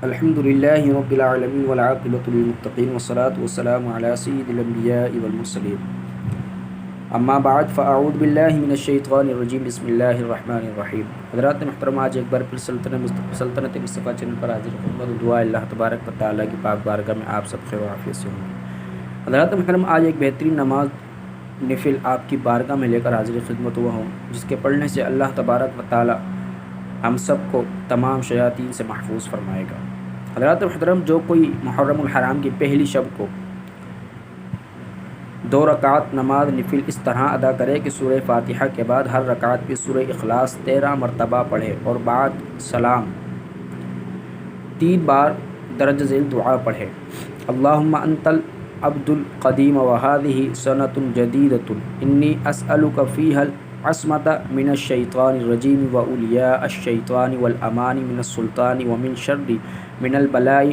الحمد للہ رب العالمین والعاقبۃ للمتقین والصلاة والسلام علی سید الانبیاء والمرسلین اما بعد فاعوذ باللہ من الشیطان الرجیم بسم اللہ الرحمن الرحیم۔ حضرات محترم، آج ایک بار پھر سلطنت مصطفیٰ چینل پر حاضر خدمت دعا اللہ تبارک و تعالیٰ کی پاک بارگاہ میں آپ سب خیر و عافیت سے ہوں گے۔ حضرات محترم، آج ایک بہترین نماز نفل آپ کی بارگاہ میں لے کر حاضر خدمت ہوا ہوں، جس کے پڑھنے سے اللہ تبارک و تعالیٰ ہم سب کو تمام شیاطین سے محفوظ فرمائے گا۔ حضرات محترم، جو کوئی محرم الحرام کی پہلی شب کو 2 رکعت نماز نفل اس طرح ادا کرے کہ سورہ فاتحہ کے بعد ہر رکعت پہ سورہ اخلاص 13 مرتبہ پڑھے اور بعد سلام 3 بار درج ذیل دعا پڑھے۔ اللہم انت العبد القدیم وهذه سنة جدیدۃ انی اسألک فیہا العصمۃ من الشیطان الرجیم واولیاء الشیطان والامان من السلطان ومن شر من البلاء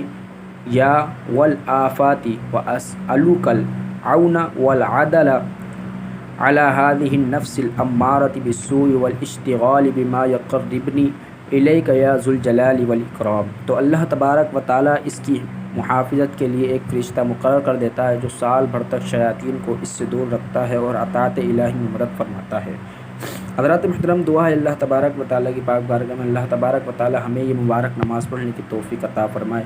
یا والآفات واسألک العون والعدل على هذه النفس الامارة بالسوء والاشتغال بما يقربني الیک یا ذو الجلال والاکرام۔ تو اللہ تبارک و تعالیٰ اس کی محافظت کے لیے ایک فرشتہ مقرر کر دیتا ہے جو سال بھر تک شیاطین کو اس سے دور رکھتا ہے اور اطاعت الہی میں مدد فرماتا ہے۔ حضرات محترم، دعا ہے اللہ تبارک و تعالیٰ کی پاک بارگاہ میں اللہ تبارک و تعالیٰ ہمیں یہ مبارک نماز پڑھنے کی توفیق عطا فرمائے۔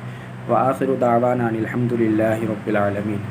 وآخر دعوانا ان الحمد للہ رب العالمین۔